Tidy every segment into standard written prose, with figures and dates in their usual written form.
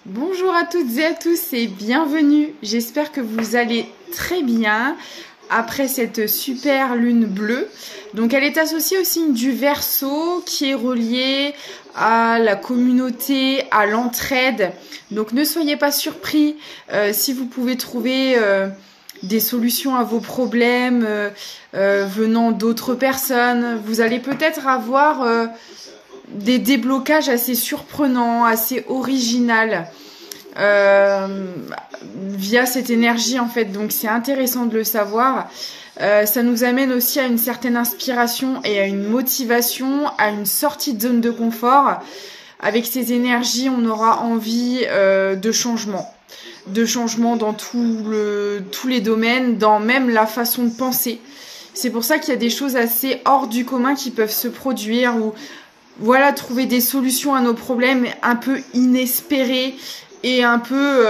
Bonjour à toutes et à tous et bienvenue. J'espère que vous allez très bien après cette super lune bleue. Donc elle est associée au signe du Verseau qui est relié à la communauté, à l'entraide. Donc ne soyez pas surpris si vous pouvez trouver des solutions à vos problèmes venant d'autres personnes. Vous allez peut-être avoir des déblocages assez surprenants, assez originaux via cette énergie en fait. Donc c'est intéressant de le savoir. Ça nous amène aussi à une certaine inspiration et à une motivation, à une sortie de zone de confort. Avec ces énergies, on aura envie de changement. De changement dans tous les domaines, dans même la façon de penser. C'est pour ça qu'il y a des choses assez hors du commun qui peuvent se produire ou voilà, trouver des solutions à nos problèmes un peu inespérées et un peu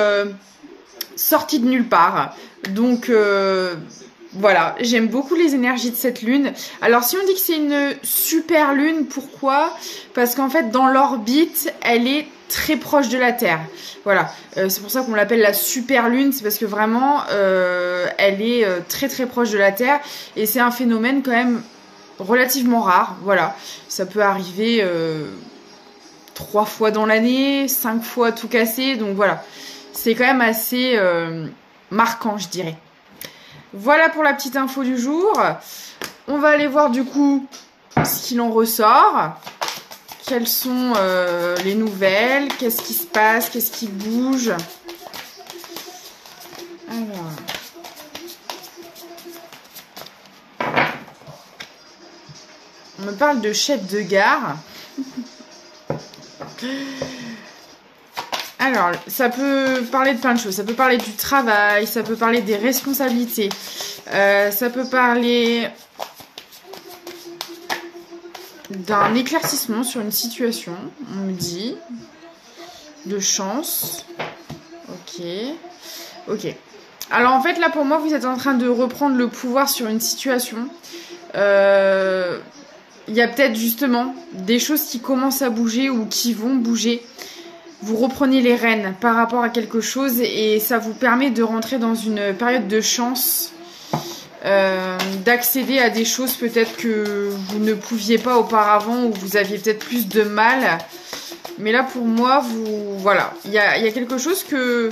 sorties de nulle part. Donc voilà, j'aime beaucoup les énergies de cette lune. Alors si on dit que c'est une super lune, pourquoi ? Parce qu'en fait dans l'orbite, elle est très proche de la Terre. Voilà, c'est pour ça qu'on l'appelle la super lune, c'est parce que vraiment elle est très très proche de la Terre et c'est un phénomène quand même relativement rare. Voilà, ça peut arriver 3 fois dans l'année, 5 fois tout casser, donc voilà, c'est quand même assez marquant, je dirais. Voilà pour la petite info du jour. On va aller voir du coup ce qu'il en ressort. Quelles sont les nouvelles? Qu'est-ce qui se passe? Qu'est-ce qui bouge? Alors. On me parle de chef de gare. Alors, ça peut parler de plein de choses. Ça peut parler du travail, ça peut parler des responsabilités, ça peut parler d'un éclaircissement sur une situation, on me dit, de chance. Ok. Alors en fait, là pour moi, vous êtes en train de reprendre le pouvoir sur une situation. Il y a peut-être justement des choses qui commencent à bouger ou qui vont bouger. Vous reprenez les rênes par rapport à quelque chose et ça vous permet de rentrer dans une période de chance, d'accéder à des choses peut-être que vous ne pouviez pas auparavant ou vous aviez peut-être plus de mal. Mais là pour moi, voilà, il y a quelque chose que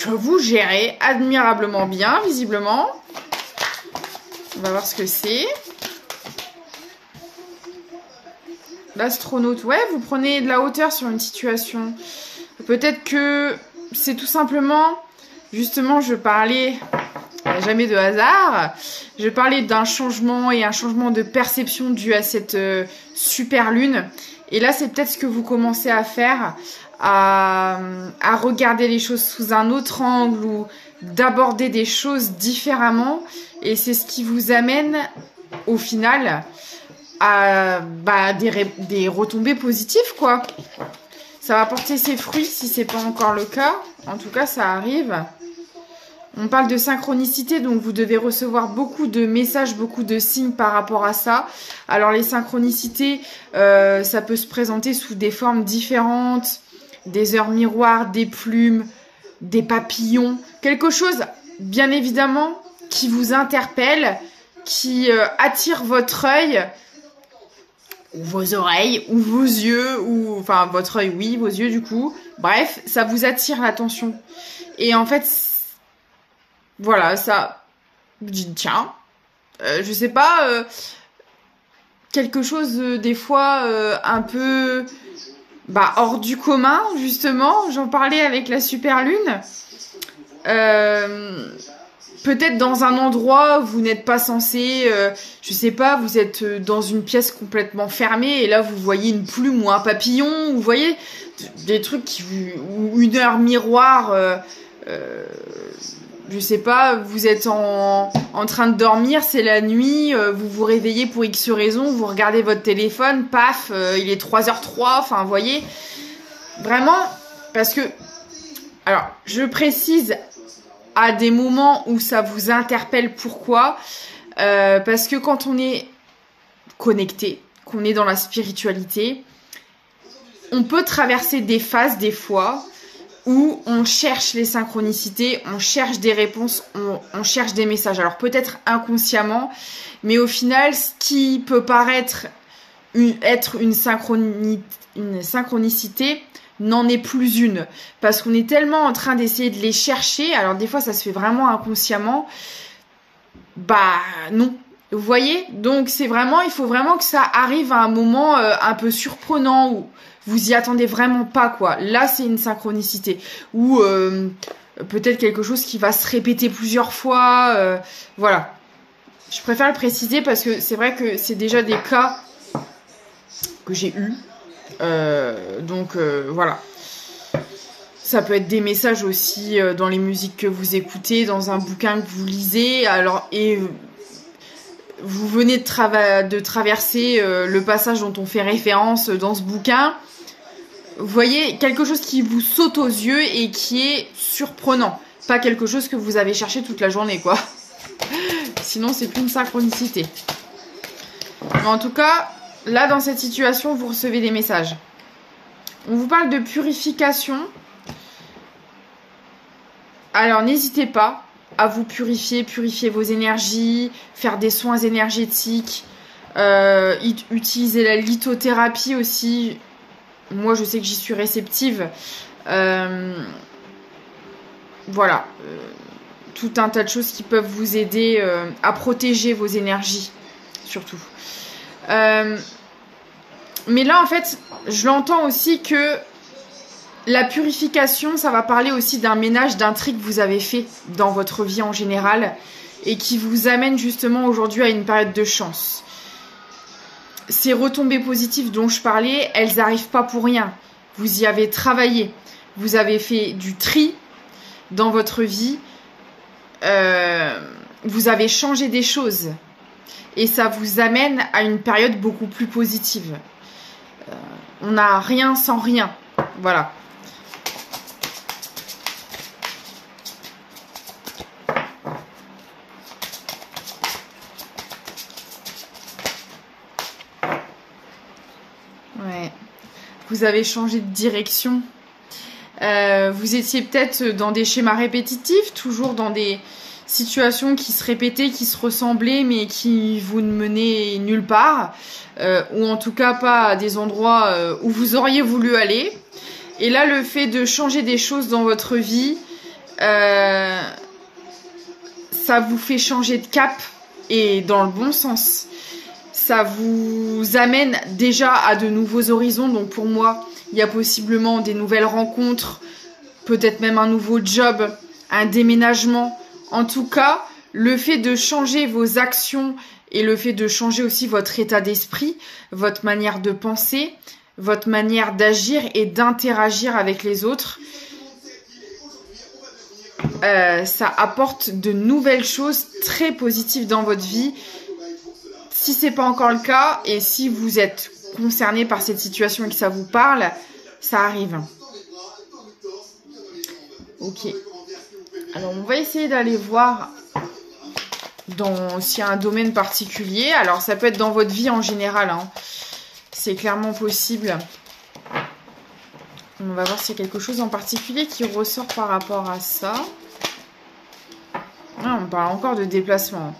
vous gérez admirablement bien, visiblement. On va voir ce que c'est. L'astronaute, ouais, vous prenez de la hauteur sur une situation. Peut-être que c'est tout simplement, justement, je parlais, jamais de hasard, je parlais d'un changement et un changement de perception dû à cette super lune. Et là, c'est peut-être ce que vous commencez à faire, à regarder les choses sous un autre angle ou d'aborder des choses différemment. Et c'est ce qui vous amène, au final, à des retombées positives, quoi. Ça va porter ses fruits si c'est pas encore le cas. En tout cas, ça arrive. On parle de synchronicité, donc vous devez recevoir beaucoup de messages, beaucoup de signes par rapport à ça. Alors les synchronicités, ça peut se présenter sous des formes différentes, des heures miroirs, des plumes, des papillons, quelque chose, bien évidemment, qui vous interpelle, qui attire votre œil, ou vos oreilles, ou vos yeux, ou enfin votre œil, oui, vos yeux du coup. Bref, ça vous attire l'attention. Et en fait, voilà, ça, vous dites tiens, je sais pas, quelque chose des fois un peu hors du commun, justement. J'en parlais avec la super lune. Peut-être dans un endroit où vous n'êtes pas censé, je sais pas, vous êtes dans une pièce complètement fermée et là vous voyez une plume ou un papillon, vous voyez des trucs ou une heure miroir, je sais pas, vous êtes en train de dormir, c'est la nuit, vous vous réveillez pour X raison, vous regardez votre téléphone, paf, il est 3h03, enfin vous voyez, vraiment, parce que, alors je précise à des moments où ça vous interpelle. Pourquoi ? Parce que quand on est connecté, qu'on est dans la spiritualité, on peut traverser des phases des fois où on cherche les synchronicités, on cherche des réponses, on cherche des messages. Alors peut-être inconsciemment, mais au final, ce qui peut paraître être une synchronicité n'en est plus une. Parce qu'on est tellement en train d'essayer de les chercher, alors des fois ça se fait vraiment inconsciemment, bah non. Vous voyez? Donc c'est vraiment, il faut vraiment que ça arrive à un moment un peu surprenant où vous y attendez vraiment pas, quoi. Là, c'est une synchronicité. Ou peut-être quelque chose qui va se répéter plusieurs fois. Voilà. Je préfère le préciser parce que c'est vrai que c'est déjà des cas que j'ai eus. Donc voilà. Ça peut être des messages aussi dans les musiques que vous écoutez, dans un bouquin que vous lisez. Alors, et vous venez de traverser le passage dont on fait référence dans ce bouquin. Vous voyez, quelque chose qui vous saute aux yeux et qui est surprenant. Pas quelque chose que vous avez cherché toute la journée, quoi. Sinon, c'est plus une synchronicité. Mais en tout cas, là, dans cette situation, vous recevez des messages. On vous parle de purification. Alors, n'hésitez pas à vous purifier vos énergies, faire des soins énergétiques, utiliser la lithothérapie aussi. Moi, je sais que j'y suis réceptive. Voilà. Tout un tas de choses qui peuvent vous aider à protéger vos énergies, surtout. Mais là, en fait, je l'entends aussi que la purification, ça va parler aussi d'un ménage, d'un tri que vous avez fait dans votre vie en général et qui vous amène justement aujourd'hui à une période de chance. Ces retombées positives dont je parlais, elles n'arrivent pas pour rien. Vous y avez travaillé. Vous avez fait du tri dans votre vie. Vous avez changé des choses. Et ça vous amène à une période beaucoup plus positive. On n'a rien sans rien. Voilà. Ouais. Vous avez changé de direction. Vous étiez peut-être dans des schémas répétitifs, toujours dans des situations qui se répétaient, qui se ressemblaient, mais qui vous ne menaient nulle part, ou en tout cas pas à des endroits où vous auriez voulu aller. Et là, le fait de changer des choses dans votre vie, ça vous fait changer de cap, et dans le bon sens. Ça vous amène déjà à de nouveaux horizons. Donc pour moi, il y a possiblement des nouvelles rencontres, peut-être même un nouveau job, un déménagement. En tout cas, le fait de changer vos actions et le fait de changer aussi votre état d'esprit, votre manière de penser, votre manière d'agir et d'interagir avec les autres, ça apporte de nouvelles choses très positives dans votre vie. Si c'est pas encore le cas et si vous êtes concerné par cette situation et que ça vous parle, ça arrive. Ok. Alors, on va essayer d'aller voir s'il y a un domaine particulier. Alors, ça peut être dans votre vie en général. Hein. C'est clairement possible. On va voir s'il y a quelque chose en particulier qui ressort par rapport à ça. Ah, on parle encore de déplacement.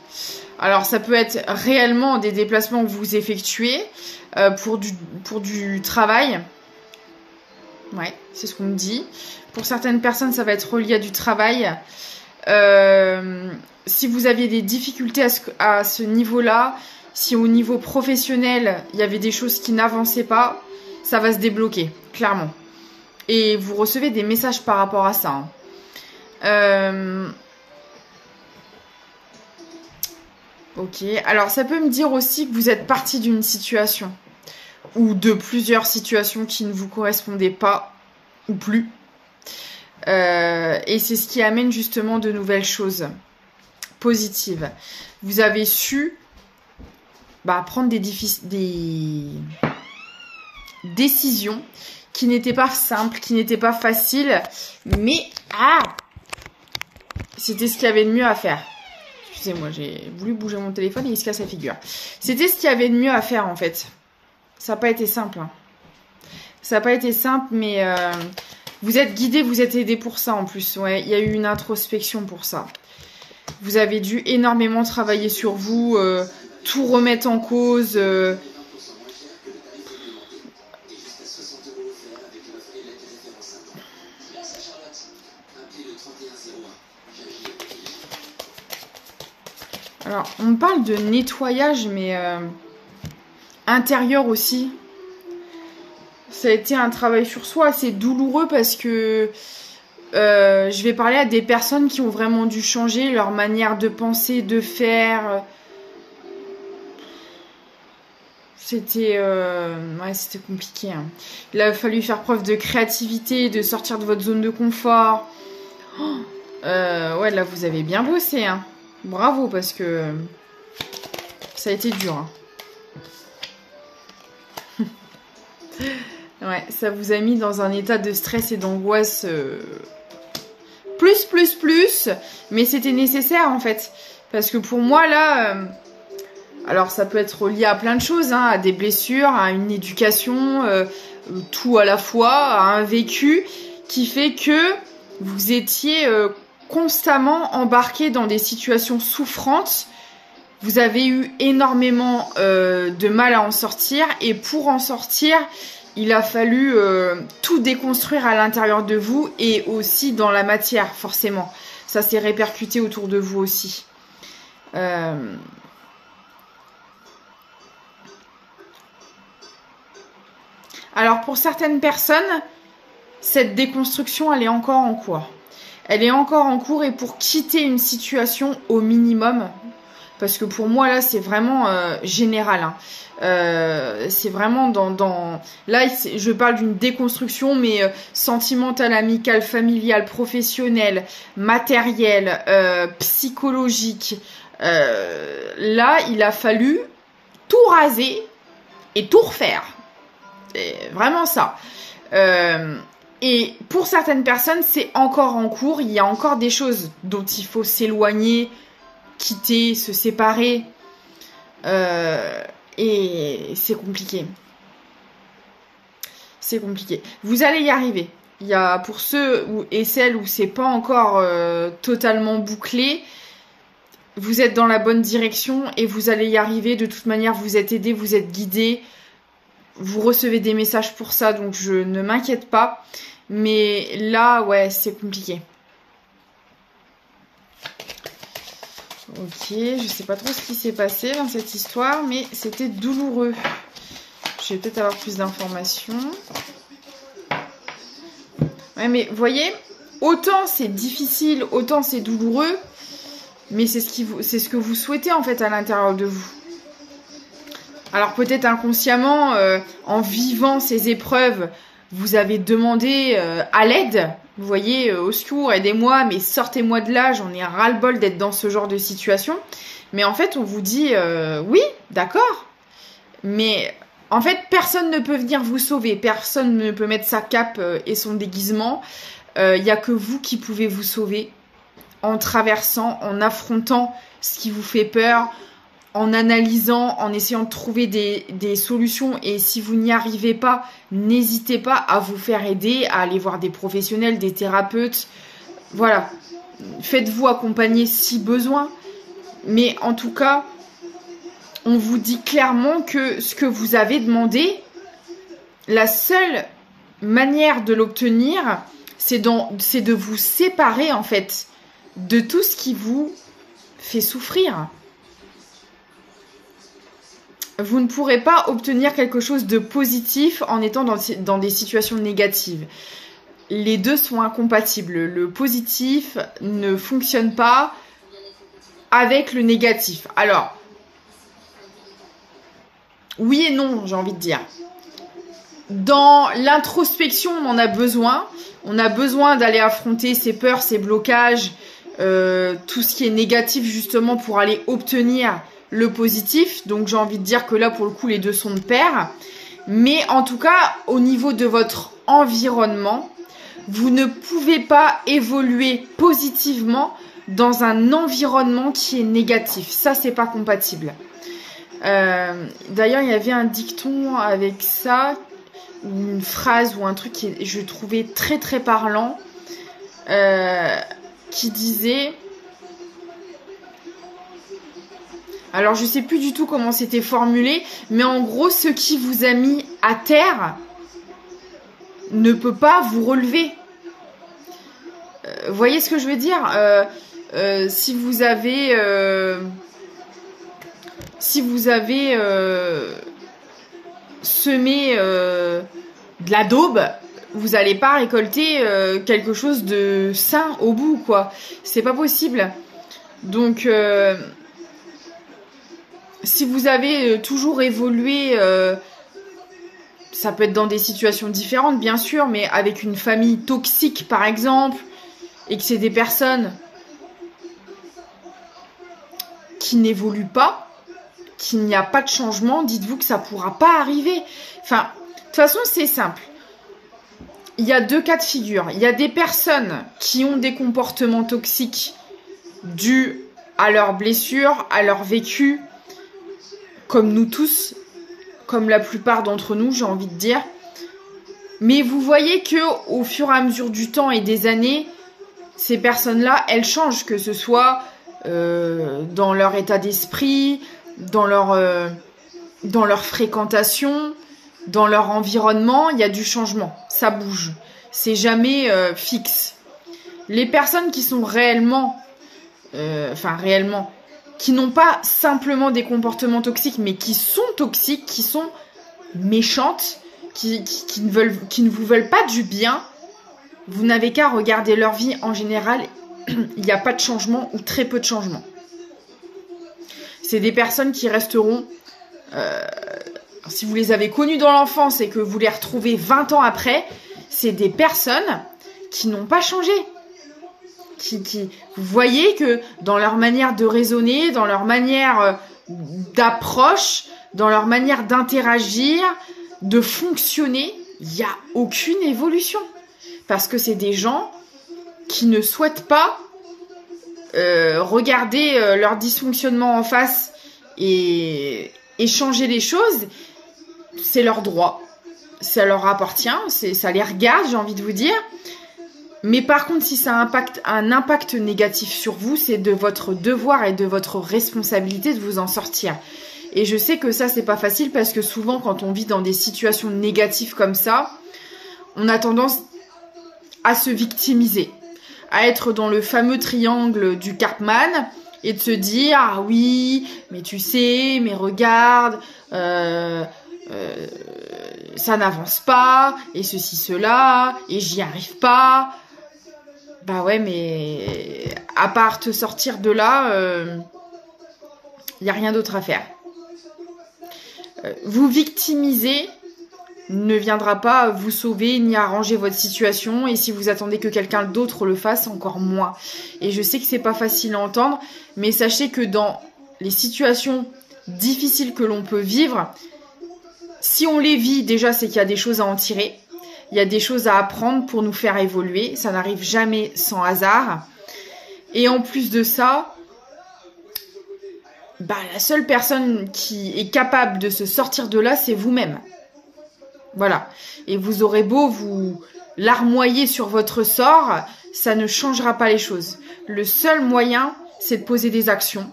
Alors, ça peut être réellement des déplacements que vous effectuez pour du travail. Ouais, c'est ce qu'on me dit. Pour certaines personnes, ça va être relié à du travail. Si vous aviez des difficultés à ce niveau-là, si au niveau professionnel, il y avait des choses qui n'avançaient pas, ça va se débloquer, clairement. Et vous recevez des messages par rapport à ça. Hein. Ok, alors ça peut me dire aussi que vous êtes parti d'une situation ou de plusieurs situations qui ne vous correspondaient pas ou plus. Et c'est ce qui amène justement de nouvelles choses positives. Vous avez su prendre des décisions qui n'étaient pas simples, qui n'étaient pas faciles, mais c'était ce qu'il y avait de mieux à faire. Excusez-moi, j'ai voulu bouger mon téléphone et il se casse la figure. C'était ce qu'il y avait de mieux à faire en fait. Ça n'a pas été simple. Hein. Ça n'a pas été simple, mais vous êtes guidé, vous êtes aidé pour ça en plus. Ouais, il y a eu une introspection pour ça. Vous avez dû énormément travailler sur vous, tout remettre en cause. Alors, on parle de nettoyage, mais intérieur aussi. Ça a été un travail sur soi assez douloureux parce que je vais parler à des personnes qui ont vraiment dû changer leur manière de penser, de faire. C'était ouais, c'était compliqué. Hein. Il a fallu faire preuve de créativité, de sortir de votre zone de confort. Ouais, là, vous avez bien bossé. Hein. Bravo, parce que ça a été dur. Hein. Ouais, ça vous a mis dans un état de stress et d'angoisse plus, mais c'était nécessaire en fait. Parce que pour moi, là, alors ça peut être lié à plein de choses, hein, à des blessures, à une éducation, tout à la fois, à un vécu qui fait que vous étiez constamment embarqué dans des situations souffrantes. Vous avez eu énormément de mal à en sortir et pour en sortir, il a fallu tout déconstruire à l'intérieur de vous et aussi dans la matière, forcément. Ça s'est répercuté autour de vous aussi. Alors, pour certaines personnes, cette déconstruction, elle est encore en cours. Elle est encore en cours et pour quitter une situation au minimum, parce que pour moi, là, c'est vraiment général. Hein. C'est vraiment dans... Là, je parle d'une déconstruction, mais sentimentale, amicale, familiale, professionnelle, matérielle, psychologique. Là, il a fallu tout raser et tout refaire. C'est vraiment ça. Et pour certaines personnes, c'est encore en cours. Il y a encore des choses dont il faut s'éloigner, quitter, se séparer. Et c'est compliqué. C'est compliqué. Vous allez y arriver. Il y a pour ceux et celles où c'est pas encore totalement bouclé, vous êtes dans la bonne direction et vous allez y arriver. De toute manière, vous êtes aidé, vous êtes guidé. Vous recevez des messages pour ça, donc je ne m'inquiète pas. Mais là, ouais, c'est compliqué. Ok, je sais pas trop ce qui s'est passé dans cette histoire, mais c'était douloureux. Je vais peut-être avoir plus d'informations. Ouais, mais vous voyez, autant c'est difficile, autant c'est douloureux, mais c'est ce que vous souhaitez en fait à l'intérieur de vous. Alors peut-être inconsciemment, en vivant ces épreuves, vous avez demandé à l'aide. Vous voyez, au secours, aidez-moi, mais sortez-moi de là, j'en ai ras-le-bol d'être dans ce genre de situation. Mais en fait, on vous dit, oui, d'accord. Mais en fait, personne ne peut venir vous sauver. Personne ne peut mettre sa cape et son déguisement. Il n'y a que vous qui pouvez vous sauver en traversant, en affrontant ce qui vous fait peur, en analysant, en essayant de trouver des solutions. Et si vous n'y arrivez pas, n'hésitez pas à vous faire aider, à aller voir des professionnels, des thérapeutes. Voilà. Faites-vous accompagner si besoin. Mais en tout cas, on vous dit clairement que ce que vous avez demandé, la seule manière de l'obtenir, c'est de vous séparer en fait de tout ce qui vous fait souffrir. Vous ne pourrez pas obtenir quelque chose de positif en étant dans des situations négatives. Les deux sont incompatibles. Le positif ne fonctionne pas avec le négatif. Alors, oui et non, j'ai envie de dire. Dans l'introspection, on en a besoin. On a besoin d'aller affronter ses peurs, ses blocages, tout ce qui est négatif justement pour aller obtenir le positif. Donc j'ai envie de dire que là pour le coup les deux sont de pair. Mais en tout cas au niveau de votre environnement, vous ne pouvez pas évoluer positivement dans un environnement qui est négatif. Ça c'est pas compatible. D'ailleurs il y avait un dicton avec ça. ou une phrase ou un truc que je trouvais très très parlant, qui disait... Alors, je sais plus du tout comment c'était formulé, mais en gros, ce qui vous a mis à terre ne peut pas vous relever. Vous voyez ce que je veux dire ? Si vous avez semé de la daube, vous n'allez pas récolter quelque chose de sain au bout, quoi. C'est pas possible. Donc... si vous avez toujours évolué, ça peut être dans des situations différentes, bien sûr, mais avec une famille toxique, par exemple, et que c'est des personnes qui n'évoluent pas, qu'il n'y a pas de changement, dites-vous que ça ne pourra pas arriver. Enfin, de toute façon, c'est simple. Il y a 2 cas de figure. Il y a des personnes qui ont des comportements toxiques dus à leurs blessures, à leur vécu, comme nous tous, comme la plupart d'entre nous, j'ai envie de dire. Mais vous voyez que au fur et à mesure du temps et des années, ces personnes-là, elles changent, que ce soit dans leur état d'esprit, dans leur fréquentation, dans leur environnement, il y a du changement, ça bouge. C'est jamais fixe. Les personnes qui sont réellement, qui n'ont pas simplement des comportements toxiques, mais qui sont toxiques, qui sont méchantes, qui ne vous veulent pas du bien, vous n'avez qu'à regarder leur vie en général, il n'y a pas de changement ou très peu de changement. C'est des personnes qui resteront, si vous les avez connues dans l'enfance et que vous les retrouvez 20 ans après, c'est des personnes qui n'ont pas changé. Vous voyez que dans leur manière de raisonner, dans leur manière d'approche, dans leur manière d'interagir, de fonctionner, il n'y a aucune évolution. Parce que c'est des gens qui ne souhaitent pas regarder leur dysfonctionnement en face et changer les choses. C'est leur droit, ça leur appartient, ça les regarde, j'ai envie de vous dire. Mais par contre, si ça a un impact négatif sur vous, c'est de votre devoir et de votre responsabilité de vous en sortir. Et je sais que ça, c'est pas facile parce que souvent, quand on vit dans des situations négatives comme ça, on a tendance à se victimiser, à être dans le fameux triangle du Cartman et de se dire « Ah oui, mais tu sais, mais regarde, ça n'avance pas, et ceci, cela, et j'y arrive pas. » Bah ouais, mais à part te sortir de là, il n'y a rien d'autre à faire. Vous victimiser ne viendra pas vous sauver ni arranger votre situation, et si vous attendez que quelqu'un d'autre le fasse, encore moins. Et je sais que c'est pas facile à entendre, mais sachez que dans les situations difficiles que l'on peut vivre, si on les vit, déjà c'est qu'il y a des choses à en tirer. Il y a des choses à apprendre pour nous faire évoluer. Ça n'arrive jamais sans hasard. Et en plus de ça, la seule personne qui est capable de se sortir de là, c'est vous-même. Voilà. Et vous aurez beau vous larmoyer sur votre sort, ça ne changera pas les choses. Le seul moyen, c'est de poser des actions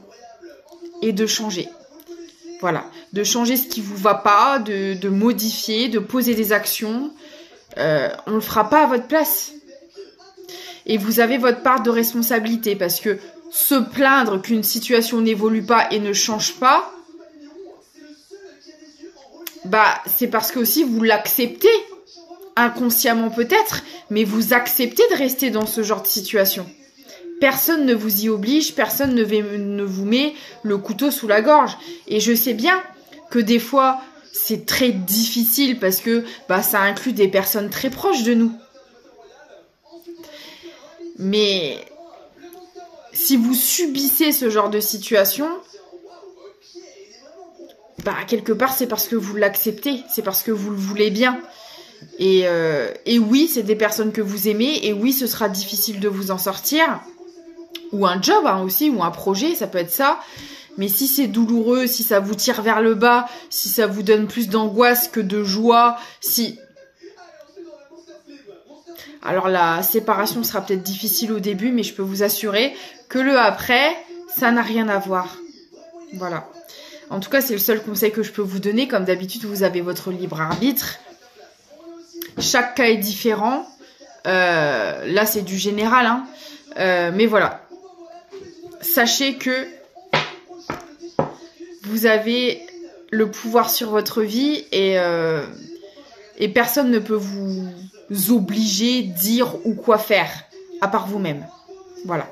et de changer. Voilà. De changer ce qui ne vous va pas, de modifier, de poser des actions. On ne le fera pas à votre place. Et vous avez votre part de responsabilité parce que se plaindre qu'une situation n'évolue pas et ne change pas, c'est parce que aussi vous l'acceptez, inconsciemment peut-être, mais vous acceptez de rester dans ce genre de situation. Personne ne vous y oblige, personne ne vous met le couteau sous la gorge. Et je sais bien que des fois, c'est très difficile parce que ça inclut des personnes très proches de nous. Mais si vous subissez ce genre de situation, quelque part c'est parce que vous l'acceptez, c'est parce que vous le voulez bien. Et oui, c'est des personnes que vous aimez, et oui, ce sera difficile de vous en sortir. Ou un job aussi, ou un projet, ça peut être ça. Mais si c'est douloureux, si ça vous tire vers le bas, si ça vous donne plus d'angoisse que de joie, si Alors la séparation sera peut-être difficile au début, mais je peux vous assurer que le après, ça n'a rien à voir. Voilà. En tout cas, c'est le seul conseil que je peux vous donner. Comme d'habitude, vous avez votre libre arbitre. Chaque cas est différent. Là, c'est du général, hein. Mais voilà. Sachez que vous avez le pouvoir sur votre vie et personne ne peut vous obliger, dire ou quoi faire, à part vous-même. Voilà.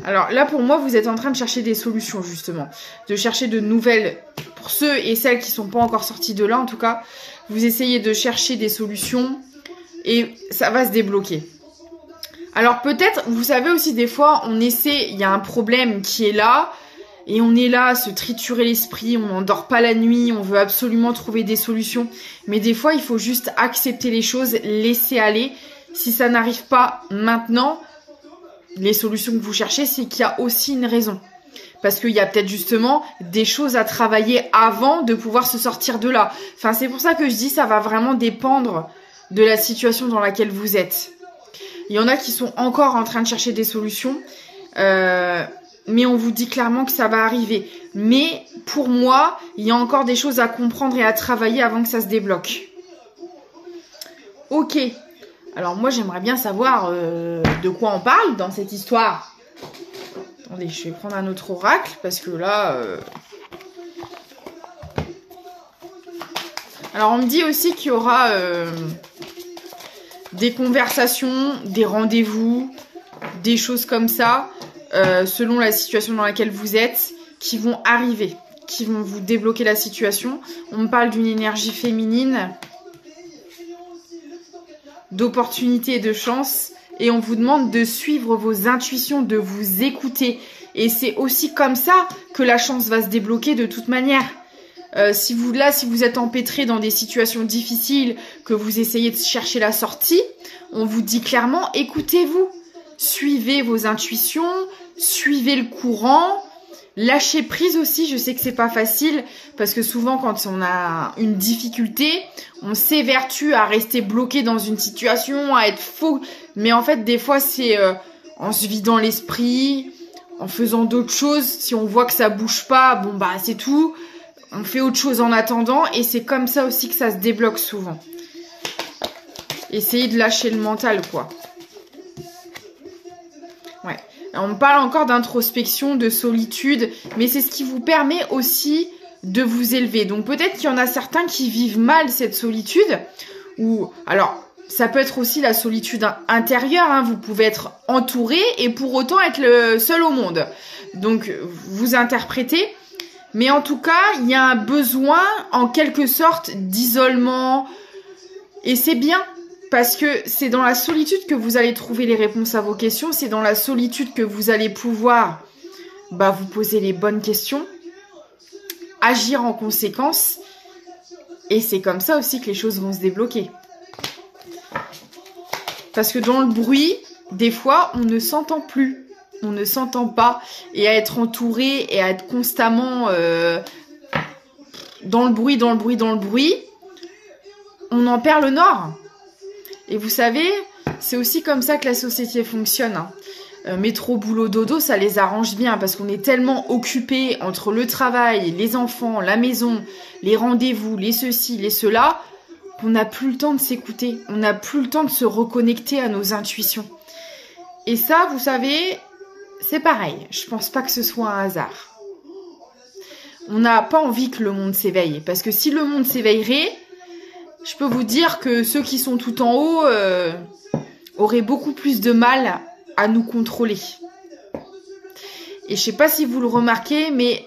Alors là, pour moi, vous êtes en train de chercher des solutions, justement. De chercher de nouvelles... Pour ceux et celles qui ne sont pas encore sortis de là, en tout cas, vous essayez de chercher des solutions et ça va se débloquer. Alors peut-être, vous savez aussi, des fois, on essaie, il y a un problème qui est là et on est là à se triturer l'esprit, on n'endort pas la nuit, on veut absolument trouver des solutions. Mais des fois, il faut juste accepter les choses, laisser aller. Si ça n'arrive pas maintenant... Les solutions que vous cherchez, c'est qu'il y a aussi une raison. Parce qu'il y a peut-être justement des choses à travailler avant de pouvoir se sortir de là. Enfin, c'est pour ça que je dis ça va vraiment dépendre de la situation dans laquelle vous êtes. Il y en a qui sont encore en train de chercher des solutions. Mais on vous dit clairement que ça va arriver. Mais pour moi, il y a encore des choses à comprendre et à travailler avant que ça se débloque. Ok. Alors moi, j'aimerais bien savoir de quoi on parle dans cette histoire. Attendez, je vais prendre un autre oracle parce que là... Alors on me dit aussi qu'il y aura des conversations, des rendez-vous, des choses comme ça, selon la situation dans laquelle vous êtes, qui vont arriver, qui vont vous débloquer la situation. On me parle d'une énergie féminine, d'opportunités et de chance, et on vous demande de suivre vos intuitions, de vous écouter. Et c'est aussi comme ça que la chance va se débloquer de toute manière. Si vous êtes empêtré dans des situations difficiles, que vous essayez de chercher la sortie, on vous dit clairement, écoutez-vous, suivez vos intuitions, suivez le courant, lâchez prise aussi. Je sais que c'est pas facile parce que souvent quand on a une difficulté, on s'évertue à rester bloqué dans une situation, à être faux. Mais en fait, des fois, c'est en se vidant l'esprit, en faisant d'autres choses. Si on voit que ça bouge pas, bon bah c'est tout. On fait autre chose en attendant et c'est comme ça aussi que ça se débloque souvent. Essayez de lâcher le mental, quoi. Ouais. On parle encore d'introspection, de solitude, mais c'est ce qui vous permet aussi de vous élever. Donc peut-être qu'il y en a certains qui vivent mal cette solitude, ou alors ça peut être aussi la solitude intérieure, hein. Vous pouvez être entouré et pour autant être le seul au monde. Donc vous interprétez, mais en tout cas il y a un besoin en quelque sorte d'isolement et c'est bien. Parce que c'est dans la solitude que vous allez trouver les réponses à vos questions. C'est dans la solitude que vous allez pouvoir vous poser les bonnes questions, agir en conséquence. Et c'est comme ça aussi que les choses vont se débloquer. Parce que dans le bruit, des fois, on ne s'entend plus. On ne s'entend pas. Et à être entouré et à être constamment dans le bruit, on en perd le nord. Et vous savez, c'est aussi comme ça que la société fonctionne. Métro, boulot, dodo, ça les arrange bien parce qu'on est tellement occupés entre le travail, les enfants, la maison, les rendez-vous, les ceci, les cela, qu'on n'a plus le temps de s'écouter. On n'a plus le temps de se reconnecter à nos intuitions. Et ça, vous savez, c'est pareil. Je pense pas que ce soit un hasard. On n'a pas envie que le monde s'éveille. Parce que si le monde s'éveillerait... Je peux vous dire que ceux qui sont tout en haut auraient beaucoup plus de mal à nous contrôler. Et je sais pas si vous le remarquez, mais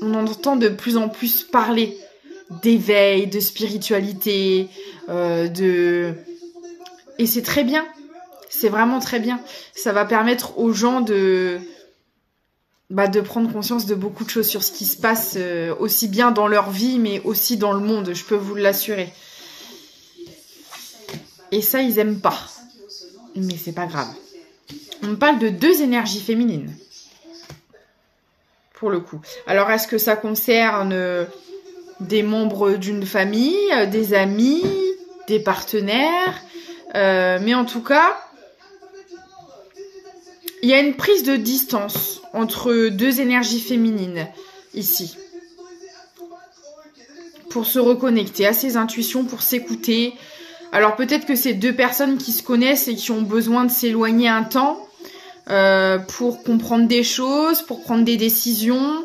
on entend de plus en plus parler d'éveil, de spiritualité, Et c'est très bien. C'est vraiment très bien. Ça va permettre aux gens de prendre conscience de beaucoup de choses sur ce qui se passe, aussi bien dans leur vie, mais aussi dans le monde, je peux vous l'assurer. Et ça, ils aiment pas. Mais c'est pas grave. On me parle de 2 énergies féminines. Pour le coup. Alors, est-ce que ça concerne des membres d'une famille, des amis, des partenaires. Mais en tout cas, il y a une prise de distance entre deux énergies féminines ici. Pour se reconnecter à ses intuitions, pour s'écouter. Alors peut-être que c'est deux personnes qui se connaissent et qui ont besoin de s'éloigner un temps pour comprendre des choses, pour prendre des décisions,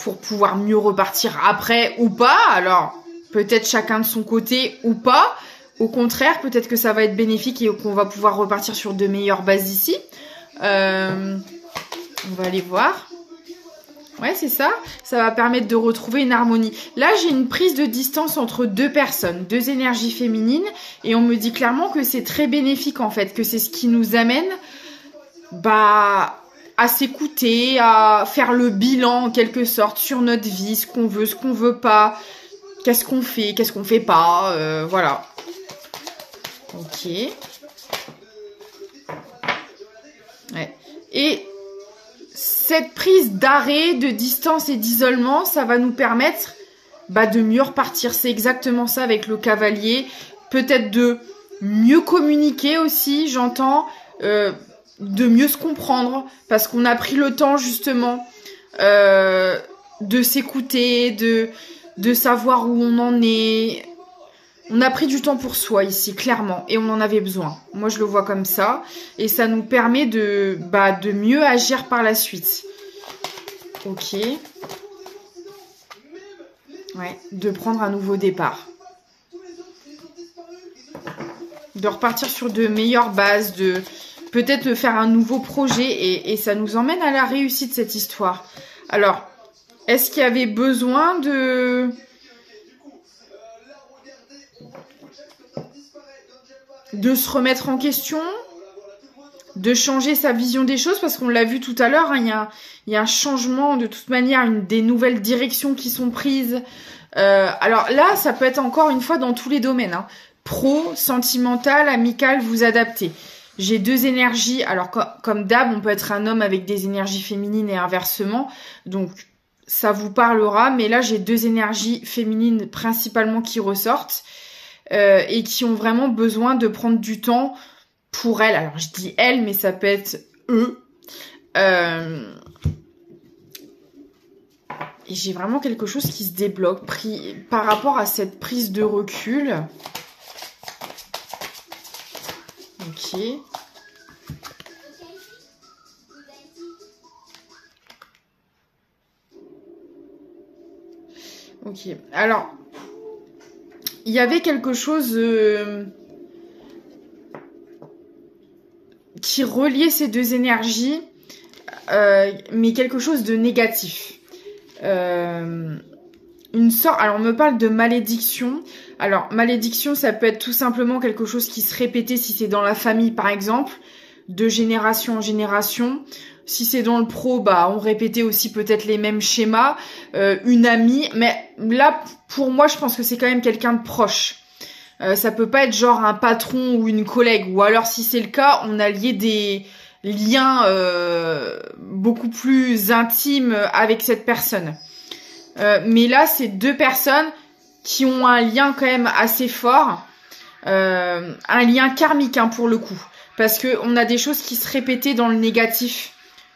pour pouvoir mieux repartir après ou pas. Alors peut-être chacun de son côté ou pas. Au contraire, peut-être que ça va être bénéfique et qu'on va pouvoir repartir sur de meilleures bases ici. On va aller voir. Ouais, c'est ça. Ça va permettre de retrouver une harmonie. Là, j'ai une prise de distance entre deux personnes, deux énergies féminines. Et on me dit clairement que c'est très bénéfique, en fait. Que c'est ce qui nous amène à s'écouter, à faire le bilan, en quelque sorte, sur notre vie. Ce qu'on veut pas. Qu'est-ce qu'on fait pas. Voilà. Ok. Ouais. Et cette prise d'arrêt, de distance et d'isolement, ça va nous permettre de mieux repartir. C'est exactement ça avec le cavalier. Peut-être de mieux communiquer aussi, j'entends. De mieux se comprendre. Parce qu'on a pris le temps, justement, de s'écouter, de savoir où on en est. On a pris du temps pour soi ici, clairement, et on en avait besoin. Moi, je le vois comme ça, et ça nous permet de mieux agir par la suite. Ok. Ouais, de prendre un nouveau départ. De repartir sur de meilleures bases, de peut-être faire un nouveau projet, et ça nous emmène à la réussite, cette histoire. Alors, est-ce qu'il y avait besoin de se remettre en question, de changer sa vision des choses, parce qu'on l'a vu tout à l'heure, hein, il y a un changement de toute manière, des nouvelles directions qui sont prises. Alors là, ça peut être encore une fois dans tous les domaines. Hein. Pro, sentimental, amical, vous adaptez. J'ai deux énergies. Alors comme d'hab, on peut être un homme avec des énergies féminines et inversement. Donc ça vous parlera. Mais là, j'ai deux énergies féminines principalement qui ressortent. Et qui ont vraiment besoin de prendre du temps pour elles. Alors, je dis elles, mais ça peut être eux. Et j'ai vraiment quelque chose qui se débloque par rapport à cette prise de recul. Ok. Ok. Alors... il y avait quelque chose qui reliait ces deux énergies, mais quelque chose de négatif. Une sorte. Alors, on me parle de malédiction. Alors, malédiction, ça peut être tout simplement quelque chose qui se répétait si c'est dans la famille, par exemple, de génération en génération. Si c'est dans le pro, on répétait aussi peut-être les mêmes schémas. Une amie, mais là, pour moi, je pense que c'est quand même quelqu'un de proche. Ça peut pas être genre un patron ou une collègue. Ou alors, si c'est le cas, on a lié des liens beaucoup plus intimes avec cette personne. Mais là, c'est deux personnes qui ont un lien quand même assez fort. Un lien karmique, hein, pour le coup. Parce que on a des choses qui se répétaient dans le négatif,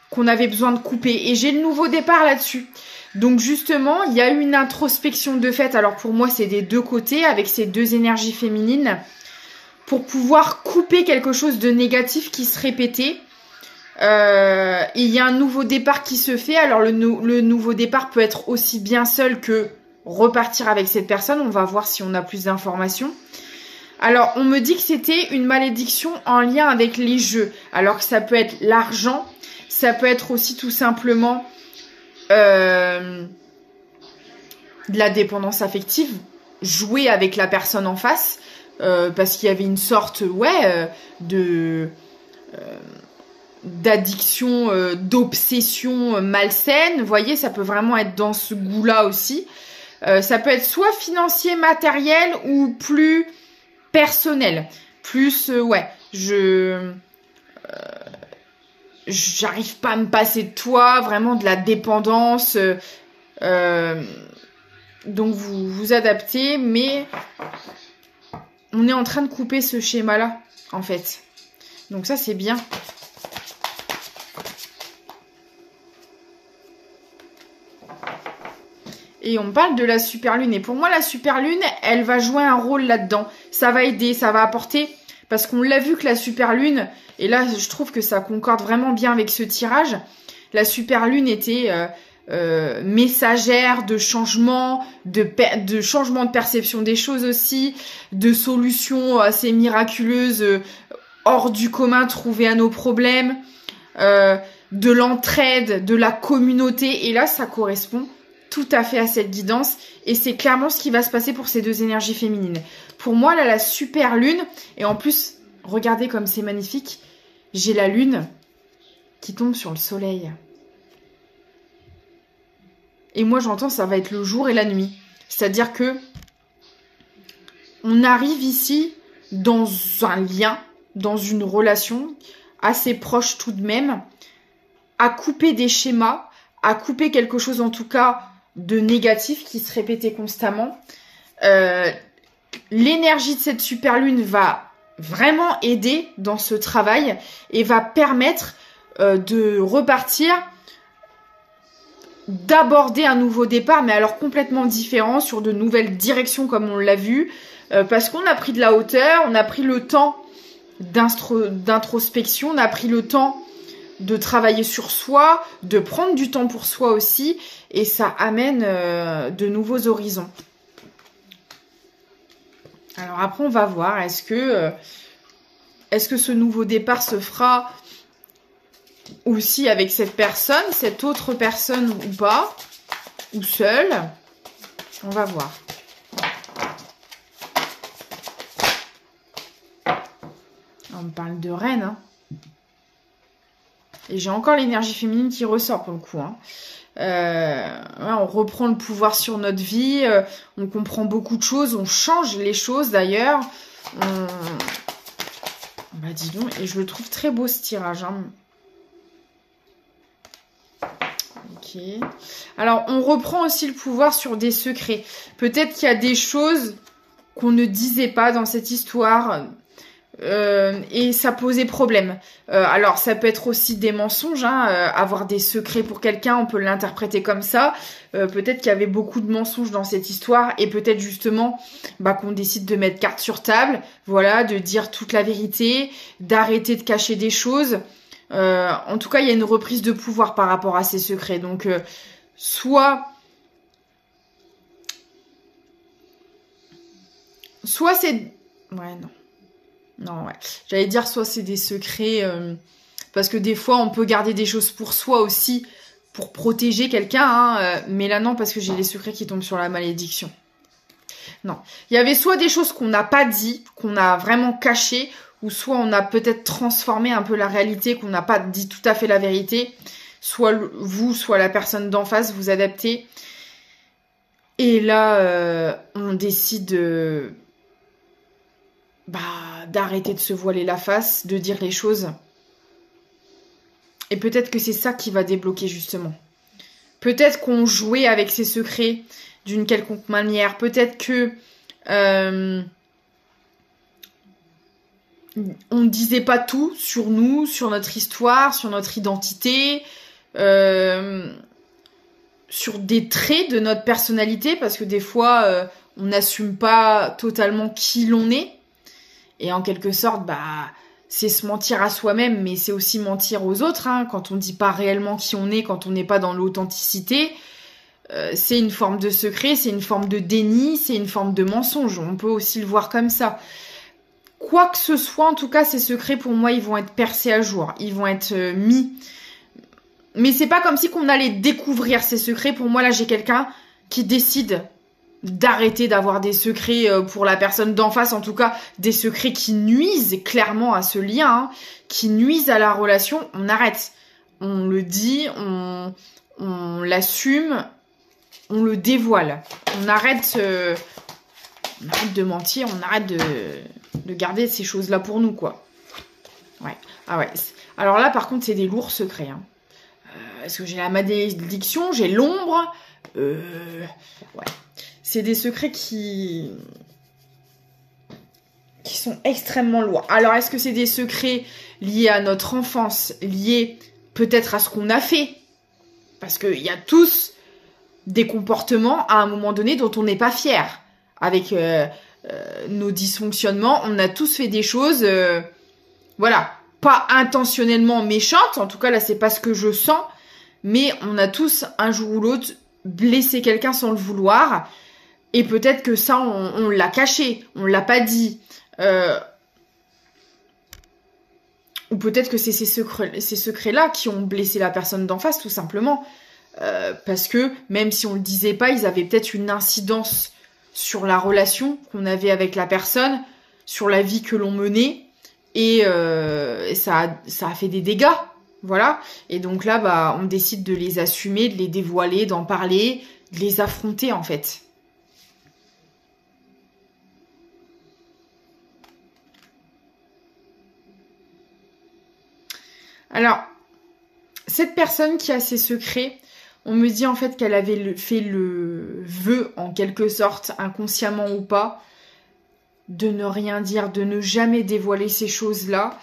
qu'on avait besoin de couper. Et j'ai le nouveau départ là-dessus. Donc justement, il y a eu une introspection de fait. Alors pour moi, c'est des deux côtés, avec ces deux énergies féminines, pour pouvoir couper quelque chose de négatif qui se répétait. Et il y a un nouveau départ qui se fait. Alors le nouveau départ peut être aussi bien seul que repartir avec cette personne. On va voir si on a plus d'informations. Alors, on me dit que c'était une malédiction en lien avec les jeux. Alors que ça peut être l'argent, ça peut être aussi tout simplement de la dépendance affective, jouer avec la personne en face, parce qu'il y avait une sorte, d'addiction, d'obsession malsaine. Vous voyez, ça peut vraiment être dans ce goût-là aussi. Ça peut être soit financier, matériel ou plus personnel. Plus, j'arrive pas à me passer de toi, vraiment de la dépendance. Donc vous vous adaptez, mais on est en train de couper ce schéma-là, en fait. Donc ça, c'est bien. Et on parle de la super lune. Et pour moi, la super lune, elle va jouer un rôle là-dedans. Ça va aider, ça va apporter. Parce qu'on l'a vu que la super lune, et là, je trouve que ça concorde vraiment bien avec ce tirage. La super lune était messagère de changement, de changement de perception des choses aussi, de solutions assez miraculeuses, hors du commun trouvées à nos problèmes, de l'entraide, de la communauté. Et là, ça correspond tout à fait à cette guidance. Et c'est clairement ce qui va se passer pour ces deux énergies féminines. Pour moi, là, la super lune, et en plus, regardez comme c'est magnifique, j'ai la lune qui tombe sur le soleil. Et moi, j'entends, ça va être le jour et la nuit. C'est-à-dire que on arrive ici dans un lien, dans une relation assez proche tout de même, à couper des schémas, à couper quelque chose en tout cas de négatif qui se répétait constamment. L'énergie de cette super lune va vraiment aider dans ce travail et va permettre de repartir, d'aborder un nouveau départ, mais alors complètement différent, sur de nouvelles directions comme on l'a vu, parce qu'on a pris de la hauteur, on a pris le temps d'introspection, on a pris le temps de travailler sur soi, de prendre du temps pour soi aussi, et ça amène de nouveaux horizons. Alors après, on va voir, est-ce que ce nouveau départ se fera aussi avec cette personne, cette autre personne ou pas, ou seule? On va voir. On me parle de reine, hein. Et j'ai encore l'énergie féminine qui ressort pour le coup, hein. On reprend le pouvoir sur notre vie, on comprend beaucoup de choses, on change les choses d'ailleurs. Bah dis donc, et je le trouve très beau ce tirage, hein. Ok. Alors, on reprend aussi le pouvoir sur des secrets. Peut-être qu'il y a des choses qu'on ne disait pas dans cette histoire et ça posait problème. Alors, ça peut être aussi des mensonges, hein, avoir des secrets pour quelqu'un, on peut l'interpréter comme ça. Peut-être qu'il y avait beaucoup de mensonges dans cette histoire et peut-être justement qu'on décide de mettre carte sur table, voilà, de dire toute la vérité, d'arrêter de cacher des choses. En tout cas, il y a une reprise de pouvoir par rapport à ces secrets. Donc, soit c'est... Ouais, non. Non, ouais. J'allais dire soit c'est des secrets... parce que des fois, on peut garder des choses pour soi aussi, pour protéger quelqu'un. Hein, mais là, non, parce que j'ai les secrets qui tombent sur la malédiction. Non. Il y avait soit des choses qu'on n'a pas dit, qu'on a vraiment cachées, ou soit on a peut-être transformé un peu la réalité, qu'on n'a pas dit tout à fait la vérité. Soit vous, soit la personne d'en face, vous adaptez. Et là, on décide d'arrêter de se voiler la face, de dire les choses. Et peut-être que c'est ça qui va débloquer justement. Peut-être qu'on jouait avec ses secrets d'une quelconque manière. Peut-être que... on ne disait pas tout sur nous, sur notre histoire, sur notre identité, sur des traits de notre personnalité, parce que des fois, on n'assume pas totalement qui l'on est. Et en quelque sorte, c'est se mentir à soi-même, mais c'est aussi mentir aux autres, hein, quand on dit pas réellement qui on est, quand on n'est pas dans l'authenticité. C'est une forme de secret, c'est une forme de déni, c'est une forme de mensonge. On peut aussi le voir comme ça. Quoi que ce soit, en tout cas, ces secrets, pour moi, ils vont être percés à jour. Ils vont être mis. Mais c'est pas comme si qu'on allait découvrir ces secrets. Pour moi, là, j'ai quelqu'un qui décide d'arrêter d'avoir des secrets pour la personne d'en face. En tout cas, des secrets qui nuisent clairement à ce lien, hein, qui nuisent à la relation. On arrête. On le dit, on l'assume, on le dévoile. On arrête de mentir, on arrête de garder ces choses-là pour nous, quoi. Ouais. Ah ouais. Alors là, par contre, c'est des lourds secrets. Hein. Est-ce que j'ai la malédiction, j'ai l'ombre. Ouais. c'est des secrets qui sont extrêmement lourds. Alors, est-ce que c'est des secrets liés à notre enfance, liés peut-être à ce qu'on a fait? Parce qu'il y a tous des comportements à un moment donné dont on n'est pas fier. Avec nos dysfonctionnements, on a tous fait des choses, voilà, pas intentionnellement méchantes. En tout cas, là, c'est pas ce que je sens. Mais on a tous, un jour ou l'autre, blessé quelqu'un sans le vouloir. Et peut-être que ça, on l'a caché, on l'a pas dit. Ou peut-être que c'est ces secrets-là qui ont blessé la personne d'en face, tout simplement. Parce que même si on le disait pas, ils avaient peut-être une incidence sur la relation qu'on avait avec la personne, sur la vie que l'on menait, et ça a fait des dégâts, voilà. Et donc là, bah, on décide de les assumer, de les dévoiler, d'en parler, de les affronter en fait. Alors, cette personne qui a ses secrets, on me dit en fait qu'elle avait fait le vœu, en quelque sorte, inconsciemment ou pas, de ne rien dire, de ne jamais dévoiler ces choses-là.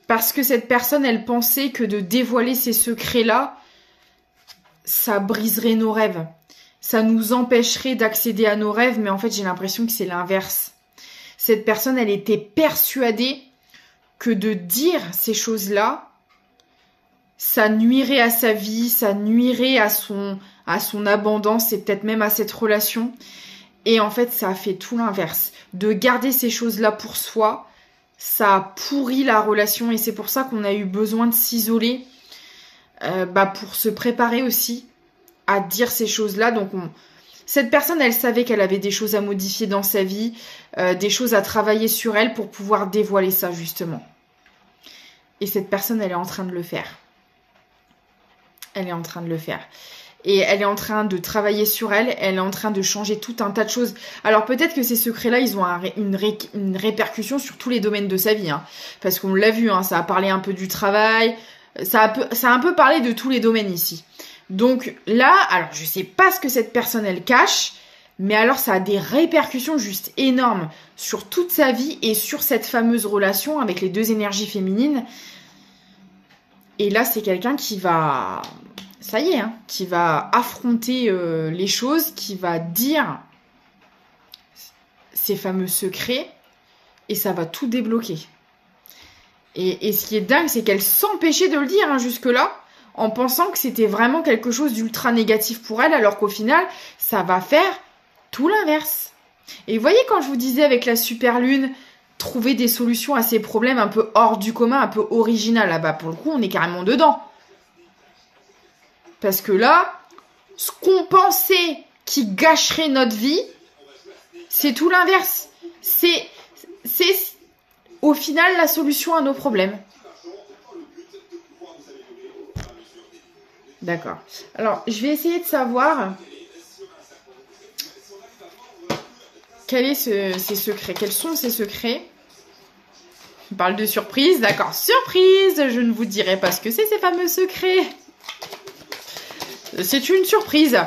Parce que cette personne, elle pensait que de dévoiler ces secrets-là, ça briserait nos rêves. Ça nous empêcherait d'accéder à nos rêves, mais en fait, j'ai l'impression que c'est l'inverse. Cette personne, elle était persuadée que de dire ces choses-là, ça nuirait à sa vie, ça nuirait à son abondance et peut-être même à cette relation. Et en fait, ça a fait tout l'inverse. De garder ces choses-là pour soi, ça a pourri la relation et c'est pour ça qu'on a eu besoin de s'isoler pour se préparer aussi à dire ces choses-là. Donc, cette personne, elle savait qu'elle avait des choses à modifier dans sa vie, des choses à travailler sur elle pour pouvoir dévoiler ça, justement. Et cette personne, elle est en train de le faire. Elle est en train de le faire. Et elle est en train de travailler sur elle. Elle est en train de changer tout un tas de choses. Alors peut-être que ces secrets-là, ils ont une répercussion sur tous les domaines de sa vie. Hein. Parce qu'on l'a vu, hein, ça a parlé un peu du travail. Ça a un peu parlé de tous les domaines ici. Donc là, alors je sais pas ce que cette personne, elle cache. Mais alors ça a des répercussions juste énormes sur toute sa vie et sur cette fameuse relation avec les deux énergies féminines. Et là, c'est quelqu'un qui va... Ça y est, hein, qui va affronter les choses, qui va dire ces fameux secrets et ça va tout débloquer. Et ce qui est dingue, c'est qu'elle s'empêchait de le dire hein, jusque-là en pensant que c'était vraiment quelque chose d'ultra négatif pour elle alors qu'au final, ça va faire tout l'inverse. Et vous voyez quand je vous disais avec la super lune, trouver des solutions à ces problèmes un peu hors du commun, un peu originales, là-bas pour le coup, on est carrément dedans. Parce que là, ce qu'on pensait qui gâcherait notre vie, c'est tout l'inverse. C'est au final la solution à nos problèmes. D'accord. Alors, je vais essayer de savoir quels sont ces secrets. Quels sont ces secrets? On parle de surprise. D'accord, surprise. Je ne vous dirai pas ce que c'est ces fameux secrets. C'est une surprise.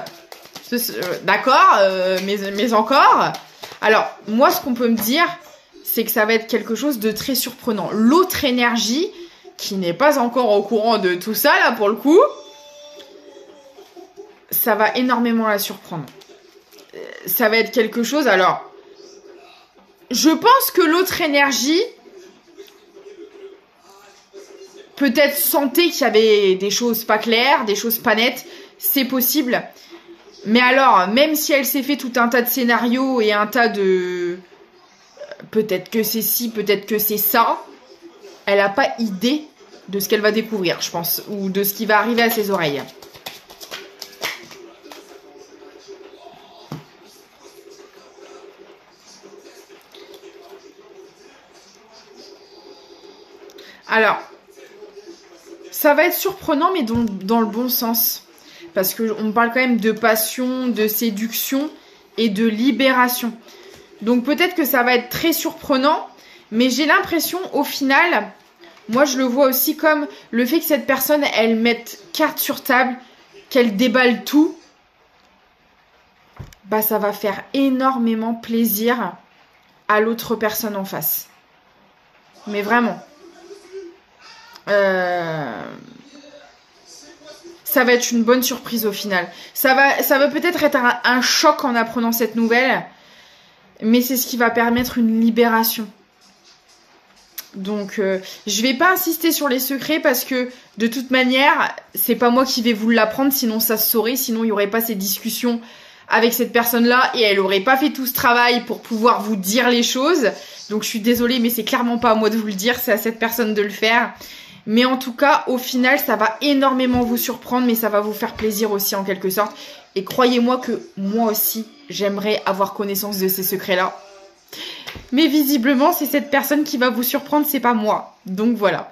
D'accord, mais encore. Alors, moi, ce qu'on peut me dire, c'est que ça va être quelque chose de très surprenant. L'autre énergie, qui n'est pas encore au courant de tout ça, là, pour le coup, ça va énormément la surprendre. Ça va être quelque chose... Alors, je pense que l'autre énergie... peut-être sentait qu'il y avait des choses pas claires, des choses pas nettes. C'est possible. Mais alors, même si elle s'est fait tout un tas de scénarios et un tas de... peut-être que c'est ci, peut-être que c'est ça, elle n'a pas idée de ce qu'elle va découvrir, je pense. Ou de ce qui va arriver à ses oreilles. Alors, ça va être surprenant, mais dans le bon sens. Parce qu'on parle quand même de passion, de séduction et de libération. Donc peut-être que ça va être très surprenant, mais j'ai l'impression, au final, moi je le vois aussi comme le fait que cette personne, elle mette carte sur table, qu'elle déballe tout, bah ça va faire énormément plaisir à l'autre personne en face. Mais vraiment. Ça va être une bonne surprise au final. Ça va peut-être être un choc en apprenant cette nouvelle, mais c'est ce qui va permettre une libération. Donc, je vais pas insister sur les secrets parce que de toute manière, c'est pas moi qui vais vous l'apprendre, sinon ça se saurait, sinon il y aurait pas ces discussions avec cette personne-là et elle aurait pas fait tout ce travail pour pouvoir vous dire les choses. Donc, je suis désolée, mais c'est clairement pas à moi de vous le dire, c'est à cette personne de le faire. Mais en tout cas, au final, ça va énormément vous surprendre, mais ça va vous faire plaisir aussi en quelque sorte. Et croyez-moi que moi aussi, j'aimerais avoir connaissance de ces secrets-là. Mais visiblement, c'est cette personne qui va vous surprendre, c'est pas moi. Donc voilà.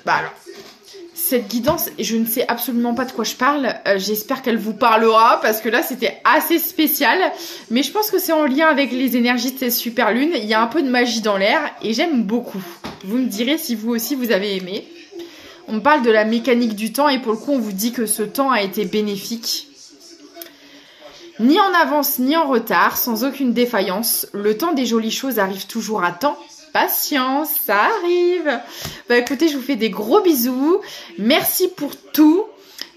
Bah alors, cette guidance, je ne sais absolument pas de quoi je parle. J'espère qu'elle vous parlera, parce que là, c'était assez spécial. Mais je pense que c'est en lien avec les énergies de cette super lune. Il y a un peu de magie dans l'air, et j'aime beaucoup. Vous me direz si vous aussi, vous avez aimé. On parle de la mécanique du temps, et pour le coup, on vous dit que ce temps a été bénéfique. Ni en avance, ni en retard, sans aucune défaillance. Le temps des jolies choses arrive toujours à temps. Patience, ça arrive. Bah écoutez, je vous fais des gros bisous. Merci pour tout.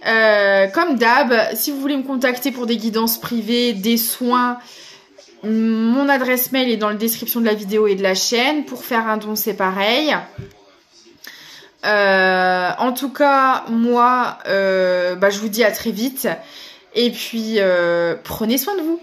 Comme d'hab, si vous voulez me contacter pour des guidances privées, des soins, mon adresse mail est dans la description de la vidéo et de la chaîne. Pour faire un don, c'est pareil. En tout cas, moi, je vous dis à très vite. Et puis, prenez soin de vous.